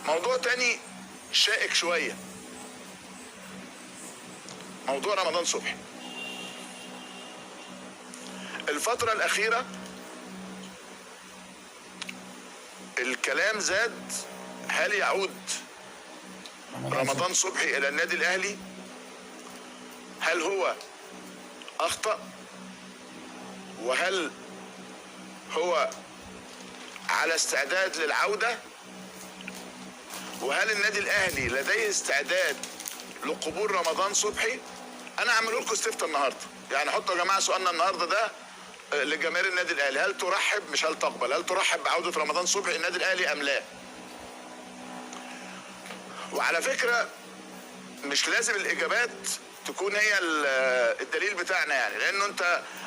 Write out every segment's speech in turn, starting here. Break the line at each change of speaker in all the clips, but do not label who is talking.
موضوع تاني شائك شوية، موضوع رمضان صبحي. الفترة الأخيرة الكلام زاد، هل يعود رمضان صبحي إلى النادي الأهلي؟ هل هو أخطأ؟ وهل هو على استعداد للعودة؟ وهل النادي الأهلي لديه استعداد لقبول رمضان صبحي؟ أنا أعمل لكم استفتاء النهاردة، يعني حطوا يا جماعة سؤالنا النهاردة ده لجماهير النادي الأهلي، هل ترحب، مش هل تقبل، هل ترحب بعودة رمضان صبحي النادي الأهلي أم لا؟ وعلى فكرة مش لازم الإجابات تكون هي الدليل بتاعنا، يعني لأنه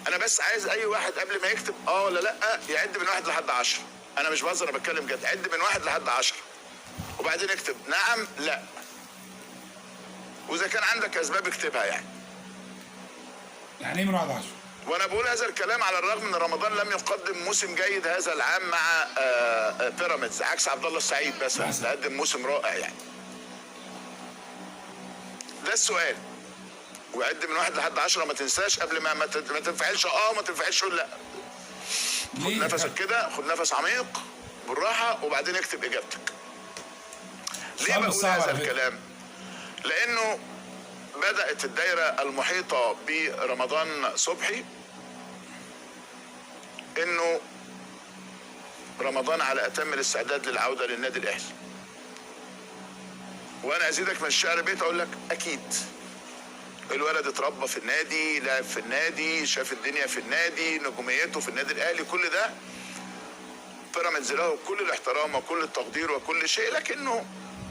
أنا بس عايز أي واحد قبل ما يكتب ولا لأ يعد من 1 لحد 10. أنا مش بهزر، أنا بتكلم جد، عد من 1 لحد 10 وبعدين اكتب نعم لا، وإذا كان عندك أسباب اكتبها.
يعني إيه من 1 ل 10؟
وانا بقول هذا الكلام على الرغم ان رمضان لم يقدم موسم جيد هذا العام مع بيراميدز، عكس عبد الله السعيد بس قدم موسم رائع يعني. ده السؤال، وعد من 1 لحد 10، ما تنساش قبل ما تنفعلش ما تنفعلش قول لا. خد نفسك كده، خد نفس عميق بالراحه وبعدين اكتب اجابتك. ليه بقول هذا الكلام؟ لانه بدأت الدائرة المحيطة برمضان صبحي انه رمضان على اتم الاستعداد للعودة للنادي الاهلي. وانا ازيدك من الشعر بيت اقول لك اكيد الولد اتربى في النادي، لعب في النادي، شاف الدنيا في النادي، نجوميته في النادي الاهلي، كل ده بيراميدز له كل الاحترام وكل التقدير وكل شيء، لكنه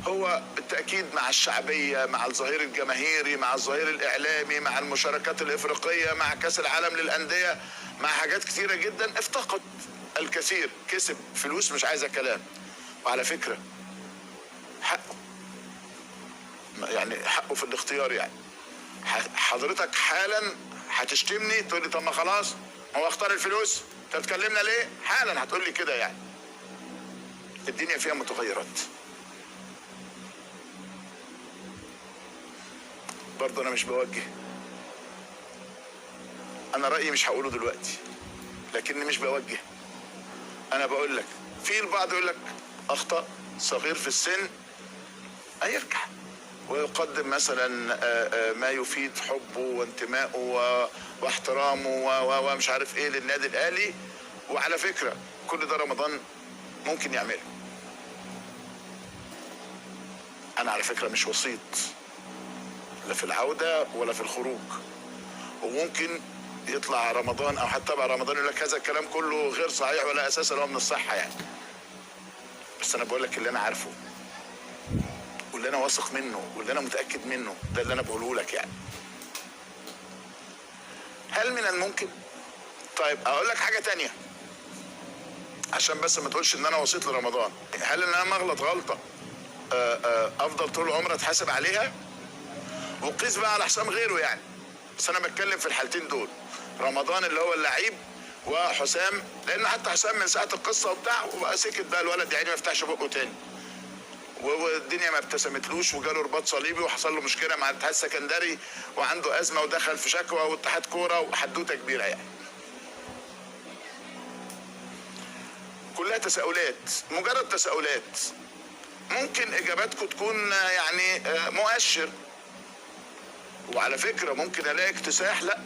هو بالتأكيد مع الشعبية، مع الظهير الجماهيري، مع الظهير الإعلامي، مع المشاركات الإفريقية، مع كأس العالم للأندية، مع حاجات كتيرة جدا افتقد الكثير، كسب فلوس مش عايزة كلام. وعلى فكرة حقه، يعني حقه في الاختيار. يعني حضرتك حالا هتشتمني تقول لي طب ما خلاص هو اختار الفلوس، انت بتكلمنا ليه؟ حالا هتقول لي كده. يعني الدنيا فيها متغيرات. برضه انا مش بوجه، انا رأيي مش هقوله دلوقتي لكني مش بوجه، انا بقول لك في البعض يقول لك اخطأ، صغير في السن، هيرجع ويقدم مثلا ما يفيد حبه وانتمائه واحترامه ومش عارف ايه للنادي الاهلي. وعلى فكرة كل ده رمضان ممكن يعمله. انا على فكرة مش وسيط لا في العودة ولا في الخروج، وممكن يطلع رمضان او حتى بعد رمضان يقول لك هذا الكلام كله غير صحيح ولا اساس له من الصحة يعني. بس انا بقول لك اللي انا عارفه واللي انا واثق منه واللي انا متأكد منه، ده اللي انا بقوله لك يعني. هل من الممكن؟ طيب اقول لك حاجة تانية عشان بس ما تقولش ان انا وسيط لرمضان. هل ان انا مغلط غلطة افضل طول عمري اتحاسب عليها؟ وقيس بقى على حسام غيره يعني. بس انا بتكلم في الحالتين دول، رمضان اللي هو اللعيب وحسام، لان حتى حسام من ساعه القصه وبتاع وبقى سكت بقى الولد يعني ما يفتحش بقه تاني، والدنيا ما ابتسمتلوش وجاله رباط صليبي وحصل له مشكله مع الاتحاد السكندري وعنده ازمه ودخل في شكوى واتحاد كوره وحدوته كبيره يعني. كلها تساؤلات، مجرد تساؤلات، ممكن اجاباتكم تكون يعني مؤشر. وعلى فكرة ممكن الاقي اكتساح لا،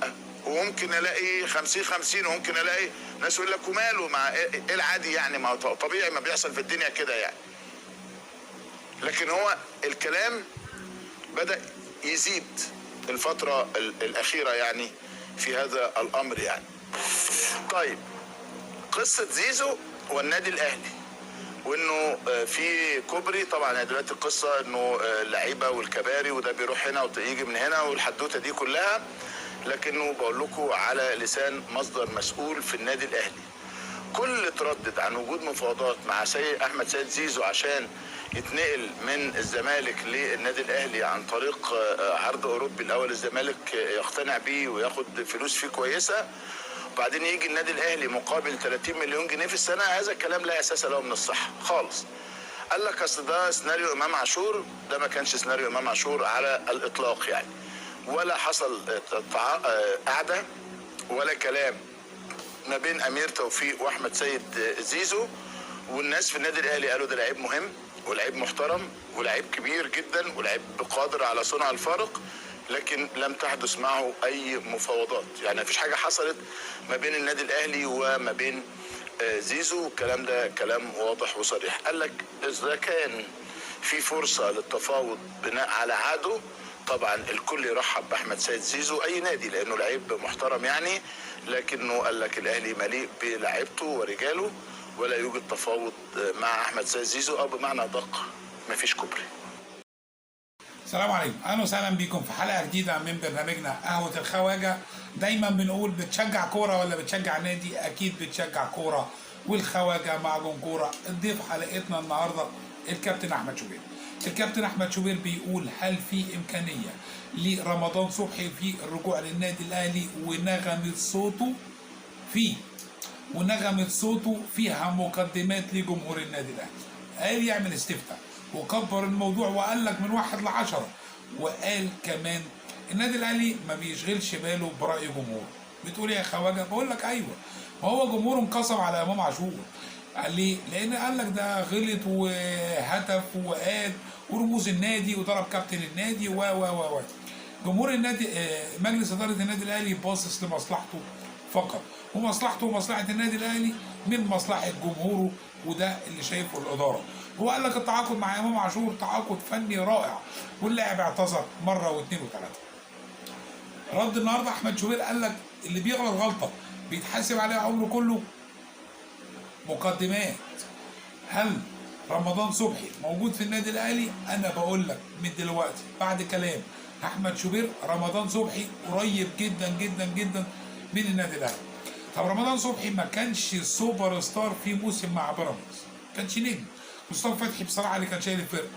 وممكن الاقي 50-50، وممكن الاقي ناس يقول لك وماله مع ايه العادي يعني، ما طبيعي ما بيحصل في الدنيا كده يعني. لكن هو الكلام بدأ يزيد الفترة الأخيرة يعني في هذا الأمر يعني. طيب قصة زيزو والنادي الأهلي وانه في كوبري، طبعا دلوقتي القصه انه اللعيبه والكباري وده بيروح هنا ويجي من هنا والحدوته دي كلها، لكنه بقول لكم على لسان مصدر مسؤول في النادي الاهلي كل تردد عن وجود مفاوضات مع احمد سيد زيزو عشان يتنقل من الزمالك للنادي الاهلي عن طريق عرض اوروبي الاول الزمالك يقتنع بيه وياخد فلوس فيه كويسه، وبعدين يجي النادي الاهلي مقابل 30 مليون جنيه في السنه. هذا الكلام لا اساس له من الصحه خالص. قال لك اصل ده سيناريو امام عاشور. ده ما كانش سيناريو امام عاشور على الاطلاق يعني، ولا حصل قعده ولا كلام ما بين امير توفيق واحمد سيد زيزو. والناس في النادي الاهلي قالوا ده لعيب مهم ولعيب محترم ولعيب كبير جدا ولعيب قادر على صنع الفارق، لكن لم تحدث معه اي مفاوضات. يعني مفيش حاجه حصلت ما بين النادي الاهلي وما بين زيزو. الكلام ده كلام واضح وصريح. قال لك اذا كان في فرصه للتفاوض بناء على عاده، طبعا الكل يرحب باحمد سيد زيزو اي نادي لانه لعيب محترم يعني، لكنه قال لك الاهلي مليء بلاعيبته ورجاله ولا يوجد تفاوض مع احمد سيد زيزو، او بمعنى ادق مفيش كوبري.
السلام عليكم، اهلا وسهلا بيكم في حلقه جديده من برنامجنا قهوه الخواجه. دايما بنقول بتشجع كوره ولا بتشجع نادي؟ اكيد بتشجع كوره، والخواجه معجون كوره. ضيف حلقتنا النهارده الكابتن احمد شوبير. الكابتن احمد شوبير بيقول هل في امكانيه لرمضان صبحي في الرجوع للنادي الاهلي، ونغمه صوته فيها مقدمات لجمهور النادي الاهلي. قال يعمل استفتاء وكبر الموضوع وقال لك من 1 ل10، وقال كمان النادي الاهلي ما بيشغلش باله براي جمهوره. بتقول ايه يا خواجه؟ بقول لك ايوه، ما هو جمهوره انقسم على امام عاشور. قال ليه؟ لان قال لك ده غلط وهتف وقال ورموز النادي وضرب كابتن النادي و جمهور النادي، مجلس اداره النادي الاهلي باصص لمصلحته فقط، ومصلحته ومصلحه النادي الاهلي من مصلحه جمهوره، وده اللي شايفه الاداره. هو قال لك التعاقد مع امام عاشور تعاقد فني رائع، واللاعب اعتذر مره واثنين وثلاثه. رد النهارده احمد شوبير قال لك اللي بيغلط غلطه بيتحاسب عليها عمره كله. مقدمات هل رمضان صبحي موجود في النادي الاهلي؟ انا بقول لك من دلوقتي بعد كلام احمد شوبير رمضان صبحي قريب جدا جدا جدا من النادي الاهلي. طب رمضان صبحي ما كانش سوبر ستار في موسم مع بيراميدز، ما كانش نجم. مصطفى فتحي بصراحه اللي كان شايل الفرقه،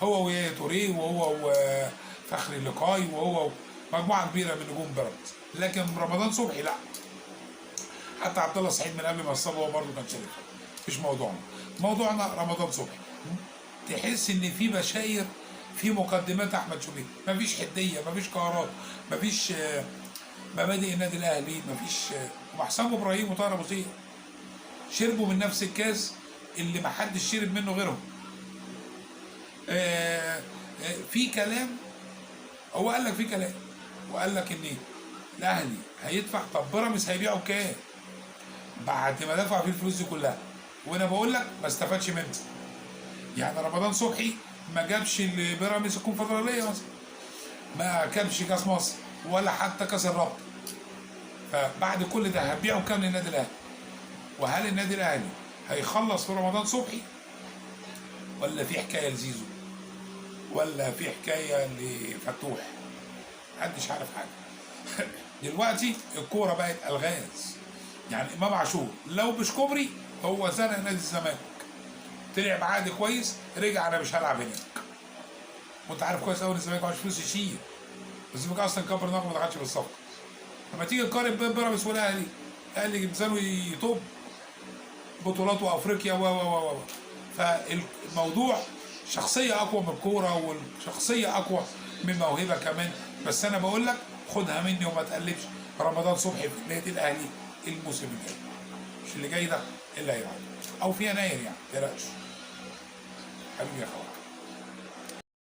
هو ويا توريه وهو وفخري اللقاي وهو مجموعه كبيره من نجوم بيراميدز، لكن رمضان صبحي لا. حتى عبد الله سعيد من قبل ما يصاب هو برضه كان شايل الفرقه. مش موضوعنا رمضان صبحي. تحس ان في بشاير في مقدمات احمد شوبير، مفيش حديه، مفيش قرارات، مفيش مبادئ النادي الاهلي، مفيش. وحسام ابراهيم وطاهر ابو زيد شربوا من نفس الكاس اللي محدش شرب منه غيرهم. في كلام، هو قال لك في كلام وقال لك ان الاهلي هيدفع. طب بيراميدز هيبيعوا بكام بعد ما دفع فيه الفلوس دي كلها؟ وانا بقول لك ما استفادش منه. يعني رمضان صبحي ما جابش لبيراميدز الكونفدراليه مثلا، ما جابش كاس مصر ولا حتى كاس الرابطه. فبعد كل ده هتبيعوا كام للنادي الاهلي؟ وهل النادي الاهلي هيخلص في رمضان صبحي ولا في حكايه لزيزو ولا في حكايه لفتوح؟ محدش عارف حاجه. دلوقتي الكوره بقت الغاز. يعني امام عاشور لو مش كوبري هو زنق نادي الزمالك، طلع بعقد كويس، رجع انا مش هلعب هناك. وانت عارف كويس قوي ان الزمالك معهوش فلوس يشيل، الزمالك اصلا كبر دماغه ما دخلش بالصفقه. لما تيجي تقارن بين بيراميدز والاهلي، الاهلي ميزانه يطب بطولات وافريقيا و فالموضوع شخصيه اقوى من الكوره، والشخصيه اقوى من موهبه كمان. بس انا بقول لك خدها مني وما تقلبش رمضان صبحي في النادي الاهلي الموسم الجاي، مش اللي جاي ده، اللي هيلعب او في يناير يعني، ما تقلقش حبيبي يا اخويا.